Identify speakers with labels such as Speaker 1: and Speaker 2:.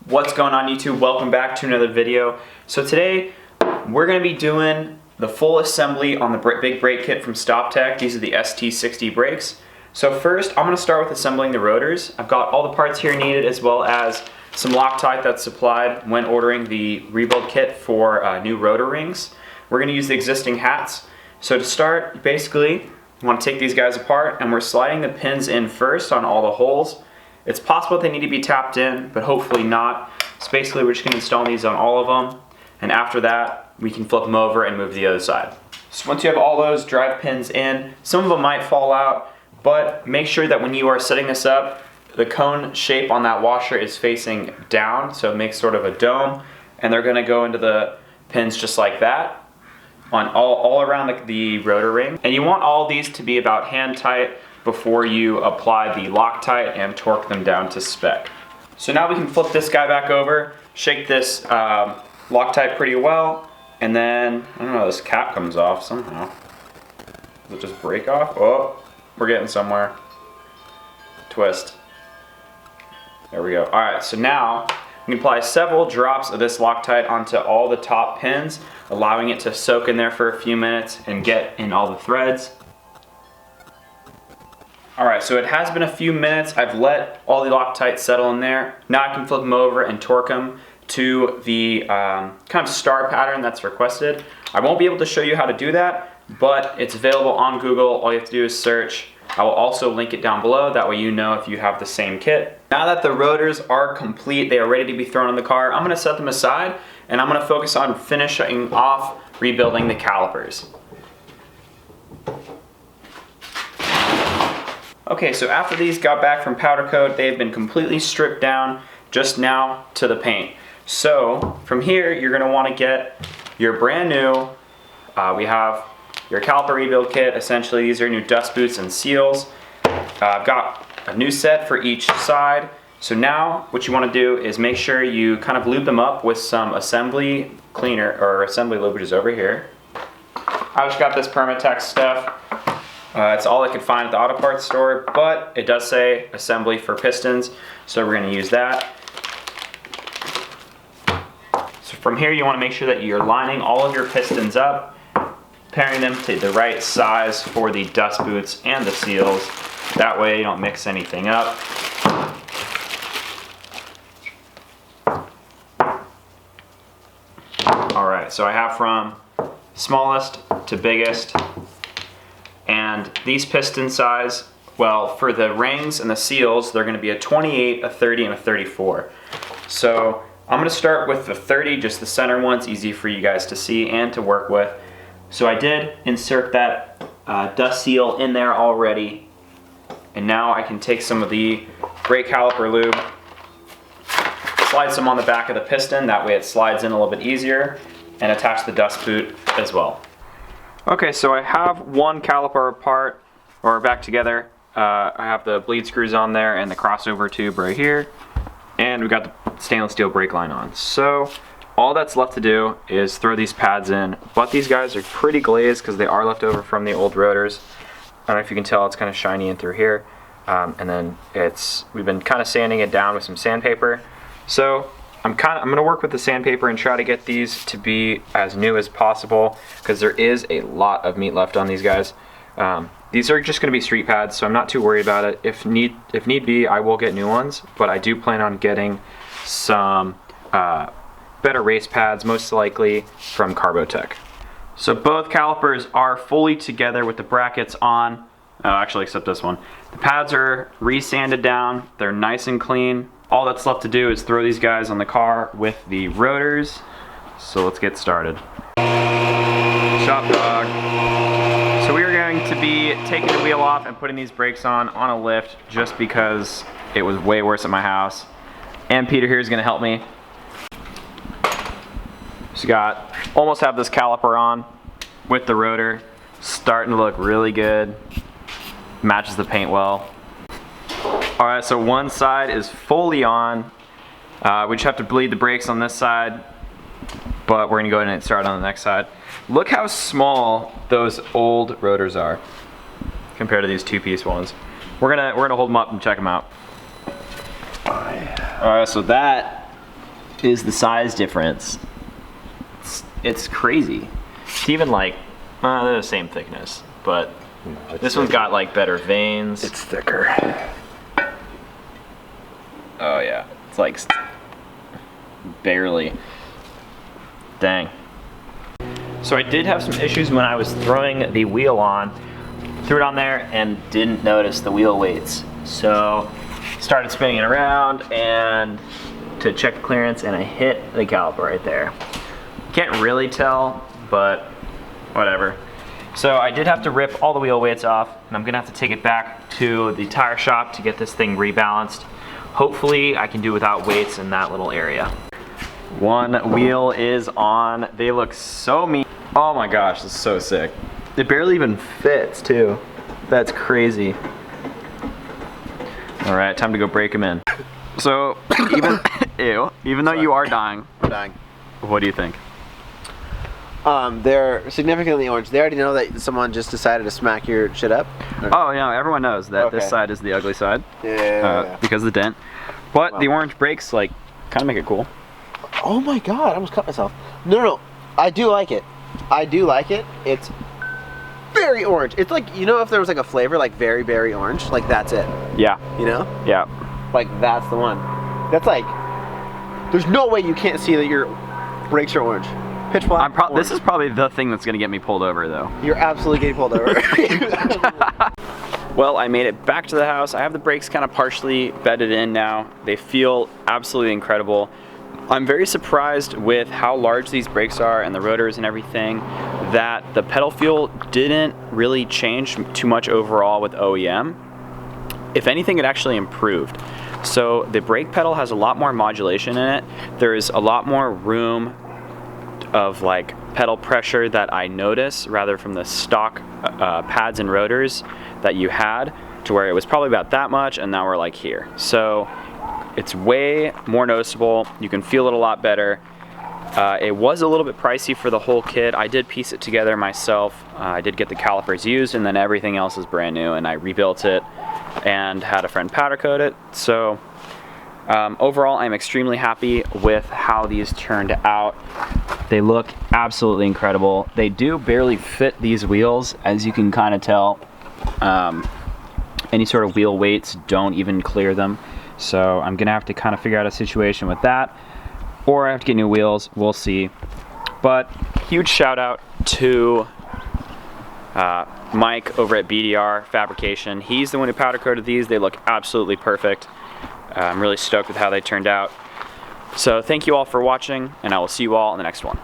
Speaker 1: What's going on YouTube? Welcome back to another video. So today we're going to be doing the full assembly on the big brake kit from StopTech. These are the ST60 brakes. So first I'm going to start with assembling the rotors. I've got all the parts here needed as well as some Loctite that's supplied when ordering the rebuild kit for new rotor rings. We're going to use the existing hats. So to start, basically you want to take these guys apart and we're sliding the pins in first on all the holes. It's possible they need to be tapped in, but hopefully not. So basically we're just going to install these on all of them, and after that we can flip them over and move to the other side. So once you have all those drive pins in, some of them might fall out, but make sure that when you are setting this up, the cone shape on that washer is facing down, so it makes sort of a dome, and they're going to go into the pins just like that on all around the rotor ring. And you want all these to be about hand tight before you apply the Loctite and torque them down to spec. So now we can flip this guy back over, shake this Loctite pretty well, and then, I don't know, this cap comes off somehow. Does it just break off? Oh, we're getting somewhere. Twist. There we go. Alright, so now we can apply several drops of this Loctite onto all the top pins, allowing it to soak in there for a few minutes and get in all the threads. Alright, so it has been a few minutes. I've let all the Loctite settle in there. Now I can flip them over and torque them to the kind of star pattern that's requested. I won't be able to show you how to do that, but it's available on Google. All you have to do is search. I will also link it down below, that way you know if you have the same kit. Now that the rotors are complete, they are ready to be thrown in the car, I'm going to set them aside and I'm going to focus on finishing off rebuilding the calipers. Okay, so after these got back from powder coat, they've been completely stripped down just now to the paint. So from here, you're going to want to get your brand new, we have your Caliper Rebuild Kit. Essentially, these are new dust boots and seals. I've got a new set for each side. So now what you want to do is make sure you kind of lube them up with some assembly cleaner, or assembly lube, which is over here. I just got this Permatex stuff. It's all I could find at the auto parts store, but it does say assembly for pistons, so we're going to use that. So from here you want to make sure that you're lining all of your pistons up, pairing them to the right size for the dust boots and the seals. That way you don't mix anything up. Alright, so I have from smallest to biggest. And these piston size, well, for the rings and the seals, they're going to be a 28, a 30, and a 34. So I'm going to start with the 30, just the center one. It's easy for you guys to see and to work with. So I did insert that dust seal in there already. And now I can take some of the brake caliper lube, slide some on the back of the piston. That way it slides in a little bit easier, and attach the dust boot as well. Okay, so I have one caliper apart, or back together. I have the bleed screws on there and the crossover tube right here. And we've got the stainless steel brake line on. So all that's left to do is throw these pads in. But these guys are pretty glazed because they are left over from the old rotors. I don't know if you can tell, it's kind of shiny in through here. And then we've been kind of sanding it down with some sandpaper. So I'm going to work with the sandpaper and try to get these to be as new as possible, because there is a lot of meat left on these guys. These are just going to be street pads, so I'm not too worried about it. If need be, I will get new ones, but I do plan on getting some better race pads, most likely from Carbotech. So both calipers are fully together with the brackets on. Actually, except this one. The pads are re-sanded down. They're nice and clean. All that's left to do is throw these guys on the car with the rotors. So let's get started. Shop dog. So we are going to be taking the wheel off and putting these brakes on a lift, just because it was way worse at my house. And Peter here is going to help me. So almost have this caliper on with the rotor. Starting to look really good. Matches the paint well. Alright, so one side is fully on. We just have to bleed the brakes on this side, but we're going to go ahead and start on the next side. Look how small those old rotors are compared to these two-piece ones. We're gonna hold them up and check them out. Alright, so that is the size difference. It's crazy. It's even like, they're the same thickness, but
Speaker 2: no,
Speaker 1: this one's got like better veins.
Speaker 2: It's thicker.
Speaker 1: Oh yeah, it's like barely. Dang. So I did have some issues when I was throwing the wheel on. Threw it on there and didn't notice the wheel weights. So started spinning it around and to check the clearance, and I hit the caliper right there. Can't really tell, but whatever. So I did have to rip all the wheel weights off, and I'm gonna have to take it back to the tire shop to get this thing rebalanced. Hopefully I can do without weights in that little area. One wheel is on. They look so mean. Oh my gosh, this is so sick. It barely even fits too. That's crazy. All right, time to go break them in. So even though you are dying.
Speaker 3: I'm dying.
Speaker 1: What do you think?
Speaker 3: They're significantly orange. They already know that someone just decided to smack your shit up? Or?
Speaker 1: Oh yeah, everyone knows that this side is the ugly side.
Speaker 3: Yeah.
Speaker 1: Because of the dent. But the orange brakes like kind of make it cool.
Speaker 3: Oh my god, I almost cut myself. No, I do like it. I do like it. It's very orange. It's like, you know, if there was like a flavor like very berry orange, like that's it.
Speaker 1: Yeah.
Speaker 3: You know?
Speaker 1: Yeah.
Speaker 3: Like that's the one. That's like, there's no way you can't see that your brakes are orange. Pitch black.
Speaker 1: This is probably the thing that's gonna get me pulled over though.
Speaker 3: You're absolutely getting pulled over.
Speaker 1: Well, I made it back to the house. I have the brakes kind of partially bedded in now. They feel absolutely incredible. I'm very surprised with how large these brakes are and the rotors and everything, that the pedal feel didn't really change too much overall with OEM. If anything, it actually improved. So the brake pedal has a lot more modulation in it. There's a lot more room of like pedal pressure that I notice rather from the stock pads and rotors that you had, to where it was probably about that much and now we're like here. So it's way more noticeable. You can feel it a lot better. It was a little bit pricey for the whole kit. I did piece it together myself. I did get the calipers used, and then everything else is brand new, and I rebuilt it and had a friend powder coat it. So overall, I'm extremely happy with how these turned out. They look absolutely incredible. They do barely fit these wheels, as you can kind of tell. Any sort of wheel weights don't even clear them. So I'm gonna have to kind of figure out a situation with that, or I have to get new wheels, we'll see. But huge shout out to Mike over at BDR Fabrication. He's the one who powder coated these. They look absolutely perfect. I'm really stoked with how they turned out. So thank you all for watching, and I will see you all in the next one.